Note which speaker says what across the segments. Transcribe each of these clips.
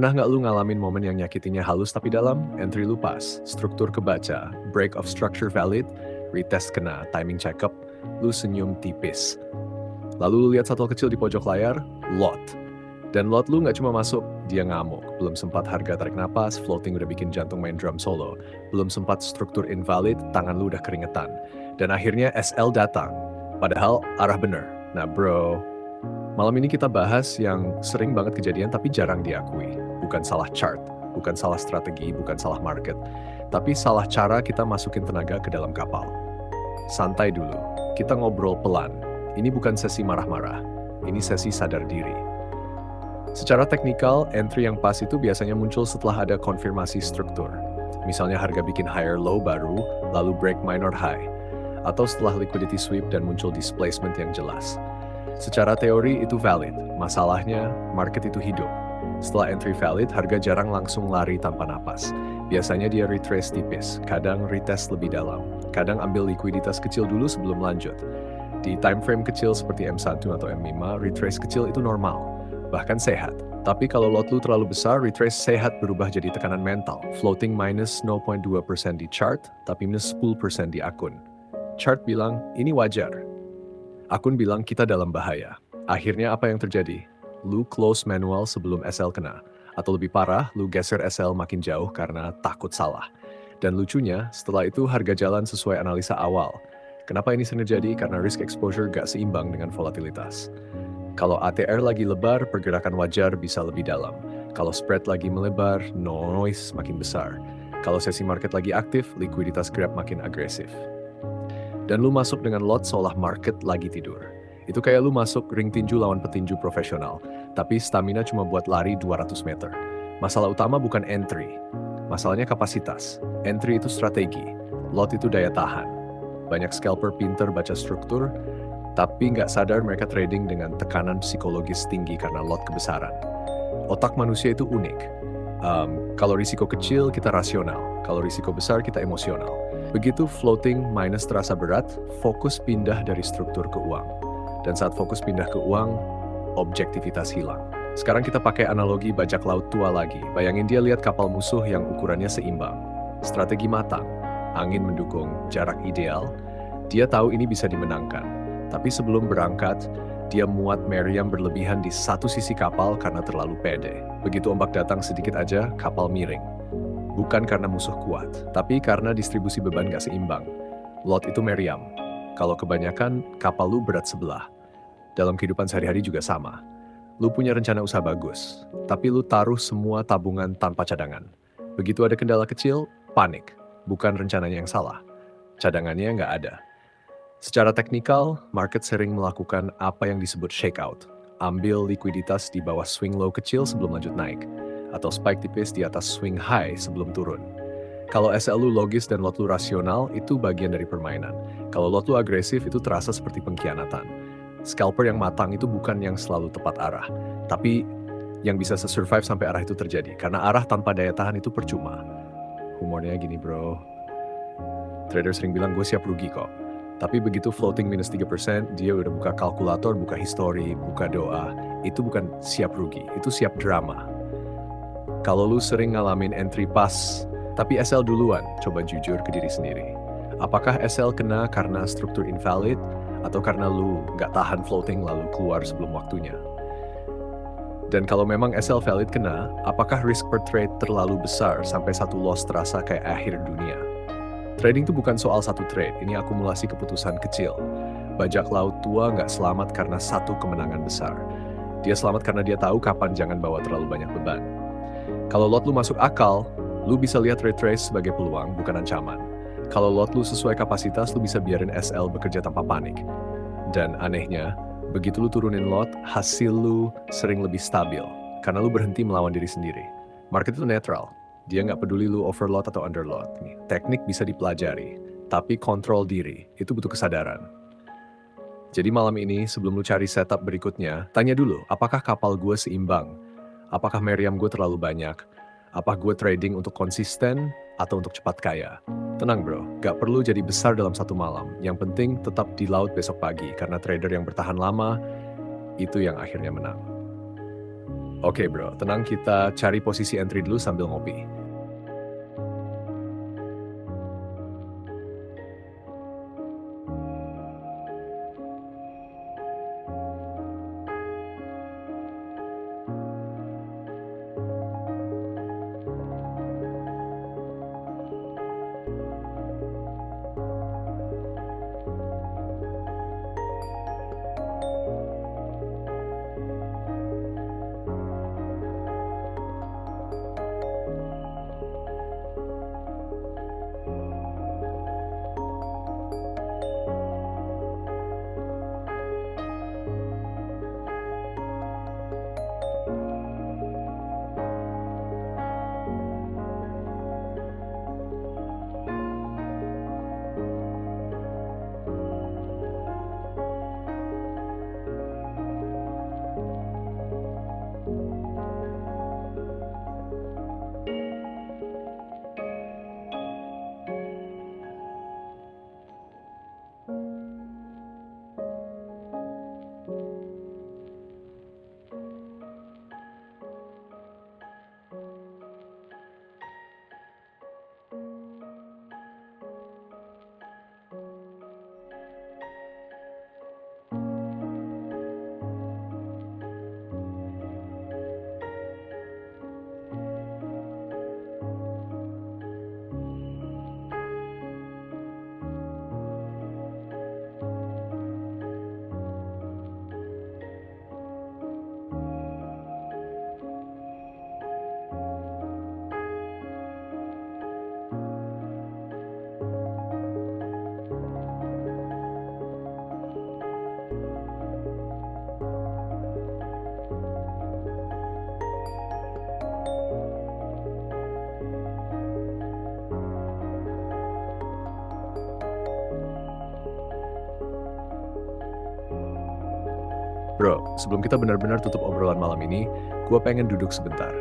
Speaker 1: Pernah nggak lu ngalamin momen yang nyakitinya halus tapi dalam? Entry lu pas, struktur kebaca, break of structure valid, retest kena, timing check up, lu senyum tipis. Lalu lu lihat satu kecil di pojok layar, lot. Dan lot lu nggak cuma masuk, dia ngamuk. Belum sempat harga tarik napas, floating udah bikin jantung main drum solo. Belum sempat struktur invalid, tangan lu udah keringetan. Dan akhirnya SL datang. Padahal arah bener. Nah bro, malam ini kita bahas yang sering banget kejadian tapi jarang diakui. Bukan salah chart, bukan salah strategi, bukan salah market. Tapi salah cara kita masukin tenaga ke dalam kapal. Santai dulu, kita ngobrol pelan. Ini bukan sesi marah-marah, ini sesi sadar diri. Secara teknikal, entry yang pas itu biasanya muncul setelah ada konfirmasi struktur. Misalnya harga bikin higher low baru, lalu break minor high. Atau setelah liquidity sweep dan muncul displacement yang jelas. Secara teori itu valid, masalahnya market itu hidup. Setelah entry valid, harga jarang langsung lari tanpa napas. Biasanya dia retrace tipis, kadang retest lebih dalam, kadang ambil likuiditas kecil dulu sebelum lanjut. Di time frame kecil seperti M1 atau M5, retrace kecil itu normal, bahkan sehat. Tapi kalau lot lu terlalu besar, retrace sehat berubah jadi tekanan mental. Floating minus 0.2% di chart, tapi minus 10% di akun. Chart bilang, ini wajar. Akun bilang kita dalam bahaya. Akhirnya apa yang terjadi? Lu close manual sebelum SL kena. Atau lebih parah, lu geser SL makin jauh karena takut salah. Dan lucunya, setelah itu harga jalan sesuai analisa awal. Kenapa ini sering terjadi? Karena risk exposure gak seimbang dengan volatilitas. Kalau ATR lagi lebar, pergerakan wajar bisa lebih dalam. Kalau spread lagi melebar, noise makin besar. Kalau sesi market lagi aktif, likuiditas grab makin agresif. Dan lu masuk dengan lot seolah market lagi tidur. Itu kayak lu masuk ring tinju lawan petinju profesional, tapi stamina cuma buat lari 200 meter. Masalah utama bukan entry, masalahnya kapasitas. Entry itu strategi, lot itu daya tahan. Banyak scalper pinter baca struktur, tapi nggak sadar mereka trading dengan tekanan psikologis tinggi karena lot kebesaran. Otak manusia itu unik. Kalau risiko kecil, kita rasional. Kalau risiko besar, kita emosional. Begitu floating minus terasa berat, fokus pindah dari struktur ke uang. Dan saat fokus pindah ke uang, objektivitas hilang. Sekarang kita pakai analogi bajak laut tua lagi. Bayangin dia lihat kapal musuh yang ukurannya seimbang. Strategi matang, angin mendukung, jarak ideal. Dia tahu ini bisa dimenangkan. Tapi sebelum berangkat, dia muat meriam berlebihan di satu sisi kapal karena terlalu pede. Begitu ombak datang sedikit aja, kapal miring. Bukan karena musuh kuat, tapi karena distribusi beban gak seimbang. Lot itu meriam. Kalau kebanyakan, kapal lu berat sebelah. Dalam kehidupan sehari-hari juga sama. Lu punya rencana usaha bagus, tapi lu taruh semua tabungan tanpa cadangan. Begitu ada kendala kecil, panik. Bukan rencananya yang salah. Cadangannya nggak ada. Secara teknikal, market sering melakukan apa yang disebut shakeout. Ambil likuiditas di bawah swing low kecil sebelum lanjut naik. Atau spike tipis di atas swing high sebelum turun. Kalau SL lu logis dan lot lu rasional, itu bagian dari permainan. Kalau lot lu agresif, itu terasa seperti pengkhianatan. Scalper yang matang itu bukan yang selalu tepat arah, tapi yang bisa survive sampai arah itu terjadi. Karena arah tanpa daya tahan itu percuma. Humornya gini bro, trader sering bilang gue siap rugi kok. Tapi begitu floating minus 3%, dia udah buka kalkulator, buka history, buka doa. Itu bukan siap rugi, itu siap drama. Kalau lu sering ngalamin entry pas, tapi SL duluan, coba jujur ke diri sendiri. Apakah SL kena karena struktur invalid, atau karena lu nggak tahan floating lalu keluar sebelum waktunya? Dan kalau memang SL valid kena, apakah risk per trade terlalu besar sampai satu loss terasa kayak akhir dunia? Trading itu bukan soal satu trade, ini akumulasi keputusan kecil. Bajak laut tua nggak selamat karena satu kemenangan besar. Dia selamat karena dia tahu kapan jangan bawa terlalu banyak beban. Kalau lot lu masuk akal, lu bisa lihat retrace sebagai peluang, bukan ancaman. Kalau lot lu sesuai kapasitas, lu bisa biarin SL bekerja tanpa panik. Dan anehnya, begitu lu turunin lot, hasil lu sering lebih stabil. Karena lu berhenti melawan diri sendiri. Market itu netral. Dia nggak peduli lu overload atau underload. Teknik bisa dipelajari, tapi kontrol diri, itu butuh kesadaran. Jadi malam ini, sebelum lu cari setup berikutnya, tanya dulu, apakah kapal gue seimbang? Apakah meriam gue terlalu banyak? Apa gue trading untuk konsisten atau untuk cepat kaya? Tenang bro, gak perlu jadi besar dalam satu malam. Yang penting tetap di laut besok pagi, karena trader yang bertahan lama, itu yang akhirnya menang. Oke bro, tenang, kita cari posisi entry dulu sambil ngopi. Bro, sebelum kita benar-benar tutup obrolan malam ini, gue pengen duduk sebentar.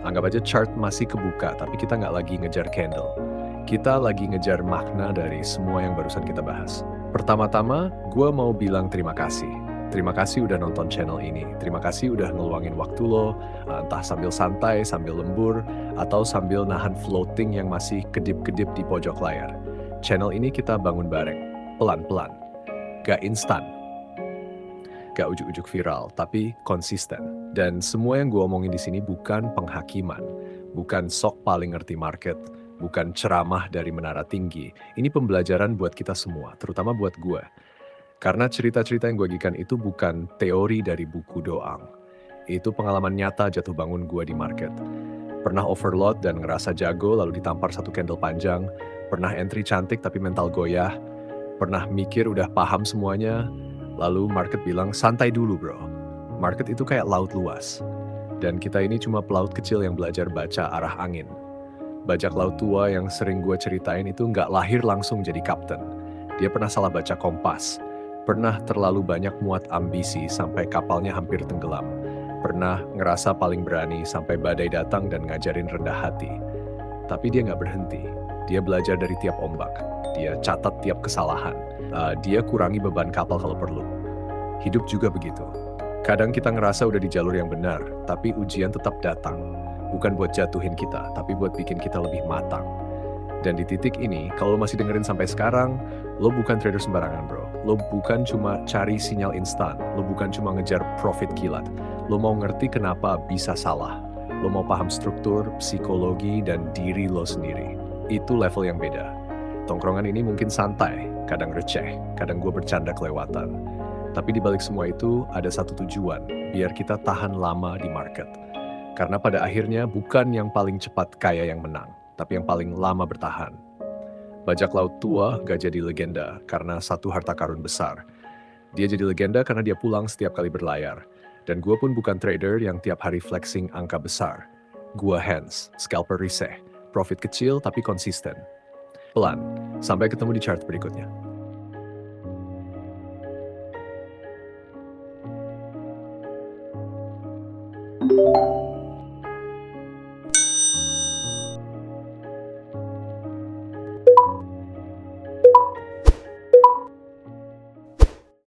Speaker 1: Anggap aja chart masih kebuka, tapi kita nggak lagi ngejar candle. Kita lagi ngejar makna dari semua yang barusan kita bahas. Pertama-tama, gue mau bilang terima kasih. Terima kasih udah nonton channel ini. Terima kasih udah ngeluangin waktu lo, entah sambil santai, sambil lembur, atau sambil nahan floating yang masih kedip-kedip di pojok layar. Channel ini kita bangun bareng, pelan-pelan. Gak instan. Gak ujuk-ujuk viral, tapi konsisten. Dan semua yang gue omongin di sini bukan penghakiman, bukan sok paling ngerti market, bukan ceramah dari menara tinggi. Ini pembelajaran buat kita semua, terutama buat gue. Karena cerita-cerita yang gue bagikan itu bukan teori dari buku doang. Itu pengalaman nyata jatuh bangun gue di market. Pernah overload dan ngerasa jago lalu ditampar satu candle panjang, pernah entry cantik tapi mental goyah, pernah mikir udah paham semuanya, lalu market bilang, santai dulu bro. Market itu kayak laut luas. Dan kita ini cuma pelaut kecil yang belajar baca arah angin. Bajak laut tua yang sering gue ceritain itu nggak lahir langsung jadi kapten. Dia pernah salah baca kompas. Pernah terlalu banyak muat ambisi sampai kapalnya hampir tenggelam. Pernah ngerasa paling berani sampai badai datang dan ngajarin rendah hati. Tapi dia nggak berhenti. Dia belajar dari tiap ombak. Dia catat tiap kesalahan. Dia kurangi beban kapal kalau perlu. Hidup juga begitu. Kadang kita ngerasa udah di jalur yang benar, tapi ujian tetap datang. Bukan buat jatuhin kita, tapi buat bikin kita lebih matang. Dan di titik ini, kalau lo masih dengerin sampai sekarang, lo bukan trader sembarangan bro. Lo bukan cuma cari sinyal instan. Lo bukan cuma ngejar profit kilat. Lo mau ngerti kenapa bisa salah. Lo mau paham struktur, psikologi, dan diri lo sendiri. Itu level yang beda. Tongkrongan ini mungkin santai, kadang receh, kadang gue bercanda kelewatan. Tapi di balik semua itu ada satu tujuan, biar kita tahan lama di market. Karena pada akhirnya bukan yang paling cepat kaya yang menang, tapi yang paling lama bertahan. Bajak laut tua gak jadi legenda karena satu harta karun besar. Dia jadi legenda karena dia pulang setiap kali berlayar. Dan gue pun bukan trader yang tiap hari flexing angka besar. Gue hands, scalper riseh, profit kecil tapi konsisten. Pelan, sampai ketemu di chart berikutnya.